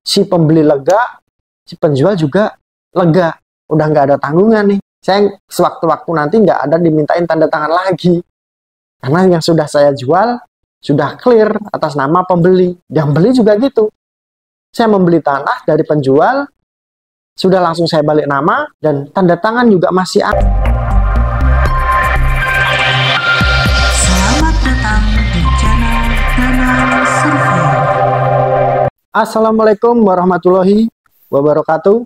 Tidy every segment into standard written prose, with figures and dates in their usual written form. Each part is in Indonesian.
si pembeli lega, si penjual juga lega. Udah nggak ada tanggungan nih. Saya sewaktu-waktu nanti nggak ada dimintain tanda tangan lagi. Karena yang sudah saya jual sudah clear atas nama pembeli. Yang beli juga gitu. Saya membeli tanah dari penjual, sudah langsung saya balik nama, dan tanda tangan juga masih ada. Selamat datang di channel Danang Surveyor. Assalamualaikum warahmatullahi wabarakatuh.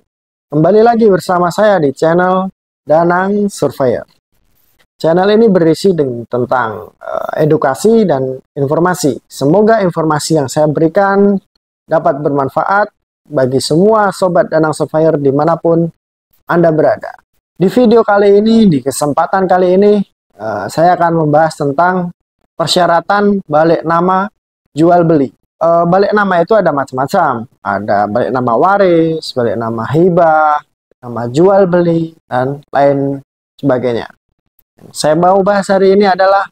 Kembali lagi bersama saya di channel Danang Surveyor. Channel ini berisi tentang edukasi dan informasi. Semoga informasi yang saya berikan dapat bermanfaat bagi semua sobat Danang Surveyor dimanapun Anda berada. Di video kali ini, di kesempatan kali ini, saya akan membahas tentang persyaratan balik nama jual beli. Balik nama itu ada macam-macam. Ada balik nama waris, balik nama hibah, nama jual beli, dan lain sebagainya. Yang saya mau bahas hari ini adalah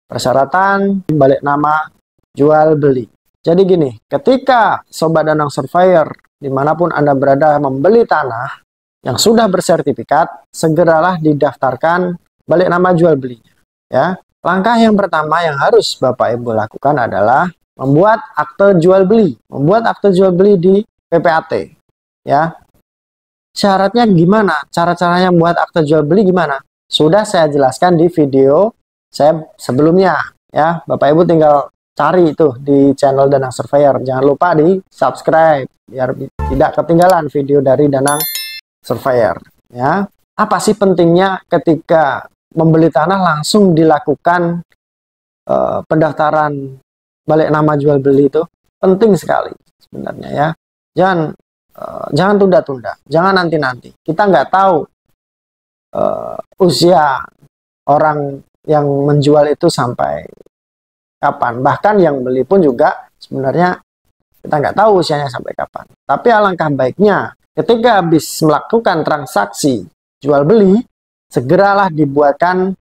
persyaratan balik nama jual beli. Jadi gini, ketika Sobat Danang Surveyor dimanapun Anda berada membeli tanah yang sudah bersertifikat, segeralah didaftarkan balik nama jual belinya. Ya, langkah yang pertama yang harus Bapak Ibu lakukan adalah membuat akte jual beli, di PPAT. Ya, syaratnya gimana? Cara-caranya membuat akte jual beli gimana? Sudah saya jelaskan di video saya sebelumnya. Ya, Bapak Ibu tinggal cari itu di channel Danang Surveyor. Jangan lupa di subscribe biar tidak ketinggalan video dari Danang Surveyor. Ya, apa sih pentingnya ketika membeli tanah langsung dilakukan pendaftaran balik nama jual beli? Itu penting sekali sebenarnya ya. Jangan tunda-tunda, jangan nanti-nanti. Kita nggak tahu usia orang yang menjual itu sampai kapan. Bahkan yang beli pun juga sebenarnya kita nggak tahu usianya sampai kapan. Tapi alangkah baiknya ketika habis melakukan transaksi jual beli, segeralah dibuatkan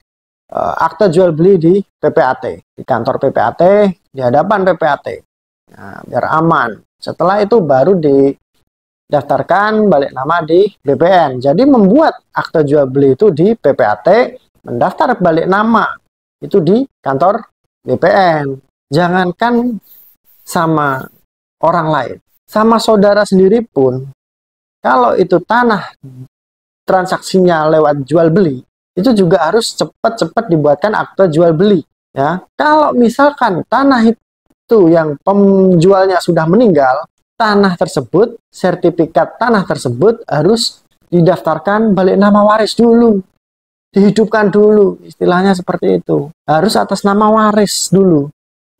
akte jual beli di PPAT, di kantor PPAT, di hadapan PPAT. Nah, biar aman. Setelah itu baru didaftarkan balik nama di BPN. Jadi membuat akte jual beli itu di PPAT, mendaftar balik nama itu di kantor BPN. Jangankan sama orang lain, sama saudara sendiri pun, kalau itu tanah transaksinya lewat jual beli, itu juga harus cepat-cepat dibuatkan akte jual beli. Ya, kalau misalkan tanah itu yang penjualnya sudah meninggal, tanah tersebut, sertifikat tanah tersebut harus didaftarkan balik nama waris dulu, dihidupkan dulu, istilahnya seperti itu. Harus atas nama waris dulu.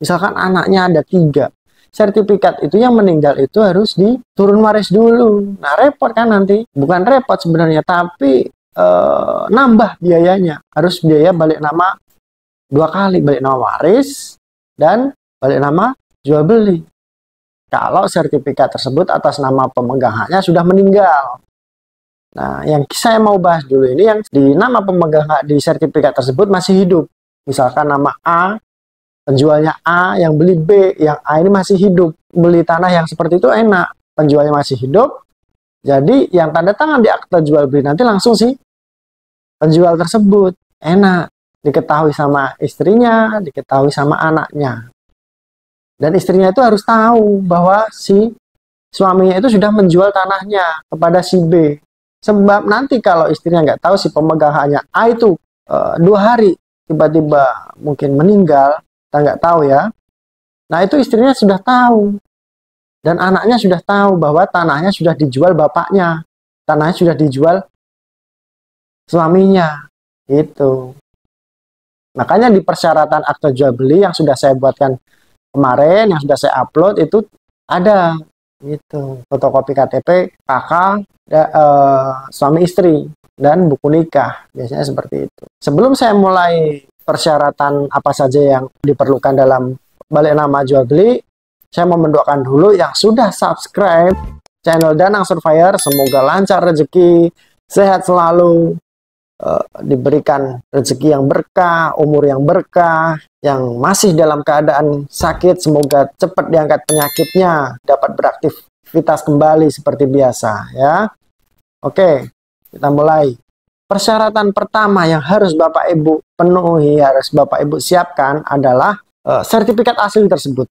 Misalkan anaknya ada 3, sertifikat itu yang meninggal itu harus diturun waris dulu. Nah, repot kan nanti? Bukan repot sebenarnya, tapi nambah biayanya. Harus biaya balik nama 2 kali, balik nama waris dan balik nama jual beli. Kalau sertifikat tersebut atas nama pemegang haknya sudah meninggal. Nah, yang saya mau bahas dulu ini yang di nama pemegang hak di sertifikat tersebut masih hidup. Misalkan nama A, penjualnya A, yang beli B, yang A ini masih hidup. Beli tanah yang seperti itu enak, penjualnya masih hidup. Jadi yang tanda tangan di akte jual beli nanti langsung sih penjual tersebut, enak, diketahui sama istrinya, diketahui sama anaknya. Dan istrinya itu harus tahu bahwa si suaminya itu sudah menjual tanahnya kepada si B. Sebab nanti kalau istrinya nggak tahu, si pemegang haknya A itu 2 hari tiba-tiba mungkin meninggal, kita nggak tahu ya. Nah, itu istrinya sudah tahu. Dan anaknya sudah tahu bahwa tanahnya sudah dijual bapaknya. Tanahnya sudah dijual suaminya. Itu. Makanya di persyaratan akte jual beli yang sudah saya buatkan kemarin, yang sudah saya upload itu ada gitu, fotokopi KTP kakak, suami istri, dan buku nikah, biasanya seperti itu. Sebelum saya mulai persyaratan apa saja yang diperlukan dalam balik nama jual beli, saya mau mendoakan dulu yang sudah subscribe channel Danang Surveyor, semoga lancar rezeki, sehat selalu, diberikan rezeki yang berkah, umur yang berkah. Yang masih dalam keadaan sakit, semoga cepat diangkat penyakitnya, dapat beraktivitas aktivitas kembali seperti biasa ya. Oke, kita mulai. Persyaratan pertama yang harus Bapak Ibu penuhi, harus Bapak Ibu siapkan adalah sertifikat asli tersebut.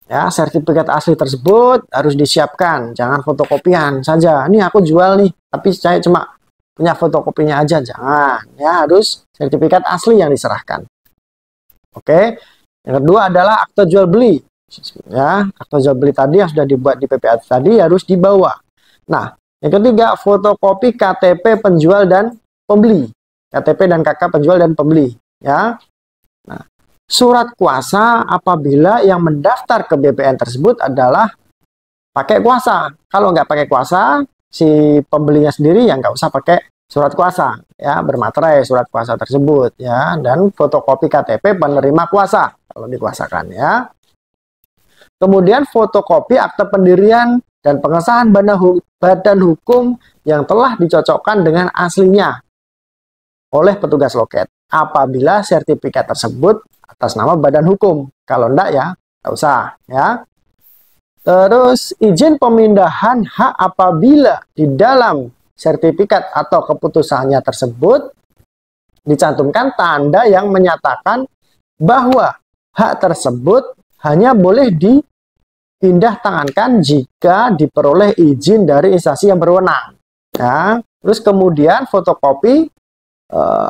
Ya, sertifikat asli tersebut harus disiapkan, jangan fotokopian saja. Ini aku jual nih, tapi saya cuma punya fotokopinya aja, jangan. Ya, harus sertifikat asli yang diserahkan. Oke. Yang kedua adalah akte jual beli. Ya, akte jual beli tadi yang sudah dibuat di PPA tadi harus dibawa. Nah, yang ketiga, fotokopi KTP penjual dan pembeli. KTP dan KK penjual dan pembeli. Ya. Nah, surat kuasa apabila yang mendaftar ke BPN tersebut adalah pakai kuasa. Kalau nggak pakai kuasa, si pembelinya sendiri yang nggak usah pakai surat kuasa. Ya, bermaterai surat kuasa tersebut. Ya, dan fotokopi KTP penerima kuasa kalau dikuasakan. Ya. Kemudian fotokopi akte pendirian dan pengesahan badan hukum yang telah dicocokkan dengan aslinya oleh petugas loket. Apabila sertifikat tersebut atas nama badan hukum. Kalau enggak ya, enggak usah. Ya. Terus izin pemindahan hak apabila di dalam sertifikat atau keputusannya tersebut dicantumkan tanda yang menyatakan bahwa hak tersebut hanya boleh dipindah tangankan jika diperoleh izin dari instansi yang berwenang. Ya. Terus kemudian fotokopi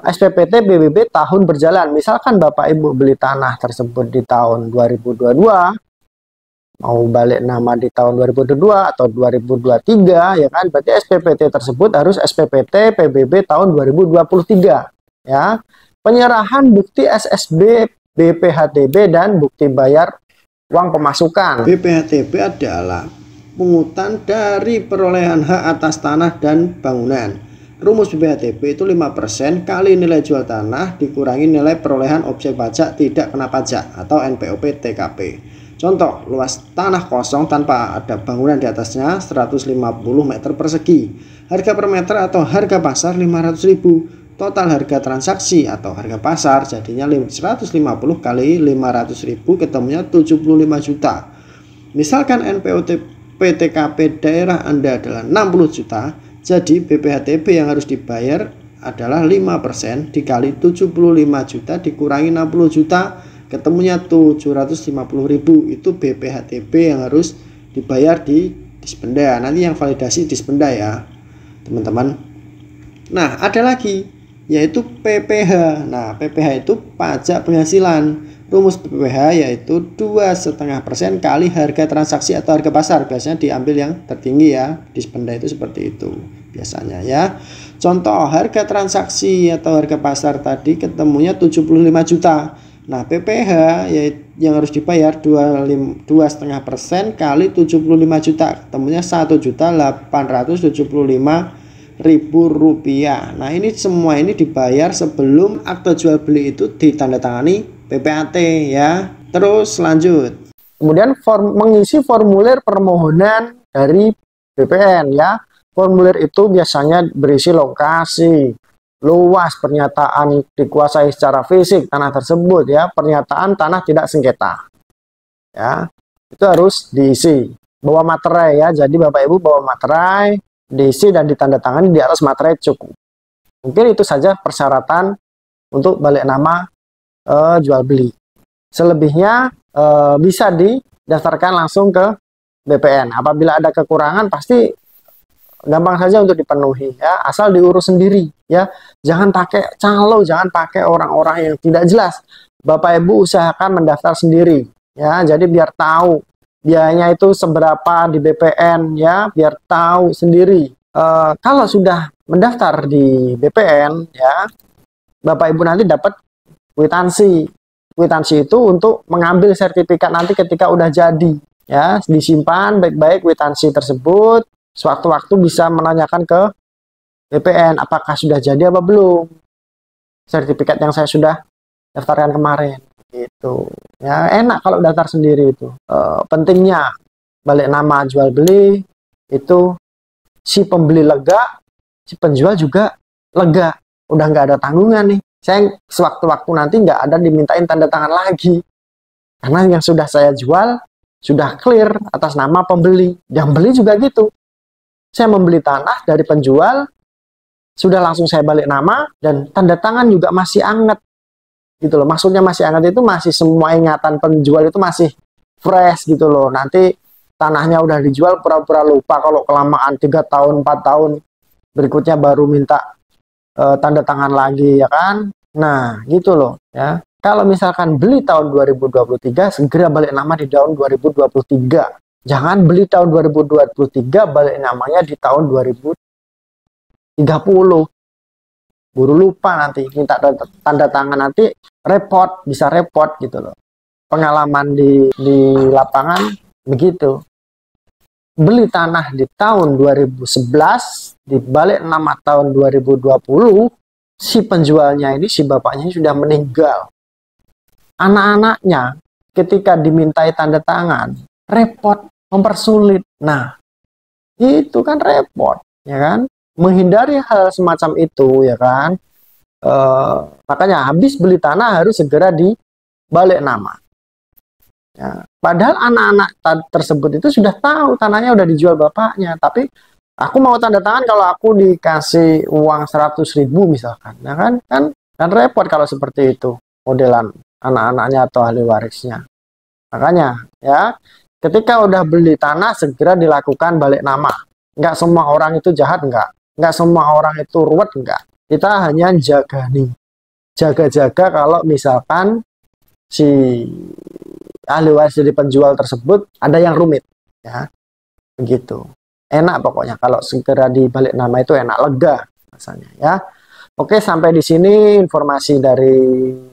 SPPT BBB tahun berjalan. Misalkan Bapak Ibu beli tanah tersebut di tahun 2022, mau balik nama di tahun 2022 atau 2023, ya kan? Berarti SPPT tersebut harus SPPT PBB tahun 2023. Ya. Penyerahan bukti SSB BPHTB dan bukti bayar uang pemasukan. BPHTB adalah pungutan dari perolehan hak atas tanah dan bangunan. Rumus BPHTB itu 5% kali nilai jual tanah dikurangi nilai perolehan objek pajak tidak kena pajak atau NPOP TKP. Contoh, luas tanah kosong tanpa ada bangunan di atasnya 150 meter persegi. Harga per meter atau harga pasar 500.000. Total harga transaksi atau harga pasar jadinya 150 kali 500.000 ketemunya 75 juta. Misalkan NPOP TKP daerah Anda adalah 60 juta, jadi BPHTB yang harus dibayar adalah 5% dikali 75 juta dikurangi 60 juta ketemunya 750.000. Itu BPHTB yang harus dibayar di Dispenda. Nanti yang validasi Dispenda ya teman-teman. Nah, ada lagi yaitu PPH. Nah, PPH itu pajak penghasilan. Rumus PPH yaitu 2,5% kali harga transaksi atau harga pasar. Biasanya diambil yang tertinggi ya. Dispenda itu seperti itu biasanya ya. Contoh, harga transaksi atau harga pasar tadi ketemunya 75 juta. Nah, PPH yang harus dibayar 2,5% kali 75 juta ketemunya 1.875.000 rupiah. Nah, ini semua ini dibayar sebelum akte jual beli itu ditandatangani PPAT ya. Terus lanjut. Kemudian mengisi formulir permohonan dari BPN ya. Formulir itu biasanya berisi lokasi, luas, pernyataan dikuasai secara fisik tanah tersebut ya, pernyataan tanah tidak sengketa. Ya. Itu harus diisi. Bawa materai ya. Jadi Bapak Ibu bawa materai, diisi dan ditandatangani di atas materai cukup. Mungkin itu saja persyaratan untuk balik nama jual beli. Selebihnya bisa didaftarkan langsung ke BPN. Apabila ada kekurangan pasti gampang saja untuk dipenuhi ya, asal diurus sendiri ya. Jangan pakai calo, jangan pakai orang-orang yang tidak jelas. Bapak Ibu usahakan mendaftar sendiri ya. Jadi biar tahu biayanya itu seberapa di BPN ya, biar tahu sendiri. Kalau sudah mendaftar di BPN ya, Bapak Ibu nanti dapat kwitansi. Kwitansi itu untuk mengambil sertifikat nanti ketika udah jadi ya, disimpan baik-baik kwitansi tersebut. Sewaktu-waktu bisa menanyakan ke BPN apakah sudah jadi apa belum sertifikat yang saya sudah daftarkan kemarin gitu ya. Enak kalau daftar sendiri itu. Pentingnya balik nama jual beli itu si pembeli lega, si penjual juga lega, udah nggak ada tanggungan nih. Saya sewaktu-waktu nanti nggak ada dimintain tanda tangan lagi karena yang sudah saya jual sudah clear atas nama pembeli. Yang beli juga gitu. Saya membeli tanah dari penjual, sudah langsung saya balik nama, dan tanda tangan juga masih anget. Gitu loh. Maksudnya masih anget itu masih semua ingatan penjual itu masih fresh gitu loh. Nanti tanahnya udah dijual pura-pura lupa kalau kelamaan 3 tahun, 4 tahun berikutnya baru minta tanda tangan lagi, ya kan? Nah, gitu loh ya. Kalau misalkan beli tahun 2023, segera balik nama di tahun 2023. Jangan beli tahun 2023, balik namanya di tahun 2030. Buru lupa nanti, minta tanda tangan nanti repot, bisa repot gitu loh. Pengalaman di lapangan begitu. Beli tanah di tahun 2011, dibalik nama tahun 2020, si penjualnya ini, si bapaknya sudah meninggal. Anak-anaknya ketika dimintai tanda tangan, repot, mempersulit. Nah, itu kan repot, ya kan? Menghindari hal semacam itu, ya kan? Makanya habis beli tanah harus segera dibalik nama. Ya, padahal anak-anak tersebut itu sudah tahu tanahnya udah dijual bapaknya, tapi aku mau tanda tangan kalau aku dikasih uang 100.000 misalkan, ya kan repot kalau seperti itu modelan anak-anaknya atau ahli warisnya. Makanya ya, ketika udah beli tanah segera dilakukan balik nama. Nggak semua orang itu jahat, nggak semua orang itu ruwet, nggak. Kita hanya jaga-jaga kalau misalkan si ahli waris dari penjual tersebut ada yang rumit, ya begitu. Enak pokoknya kalau segera dibalik nama itu enak, lega rasanya ya. Oke, sampai di sini informasi dari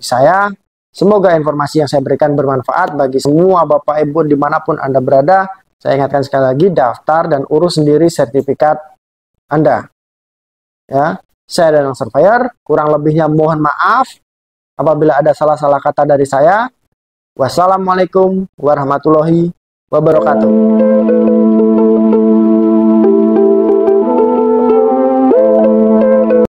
saya. Semoga informasi yang saya berikan bermanfaat bagi semua Bapak Ibu dimanapun Anda berada. Saya ingatkan sekali lagi, daftar dan urus sendiri sertifikat Anda. Ya, saya Danang Surveyor. Kurang lebihnya mohon maaf apabila ada salah-salah kata dari saya. Wassalamualaikum warahmatullahi wabarakatuh.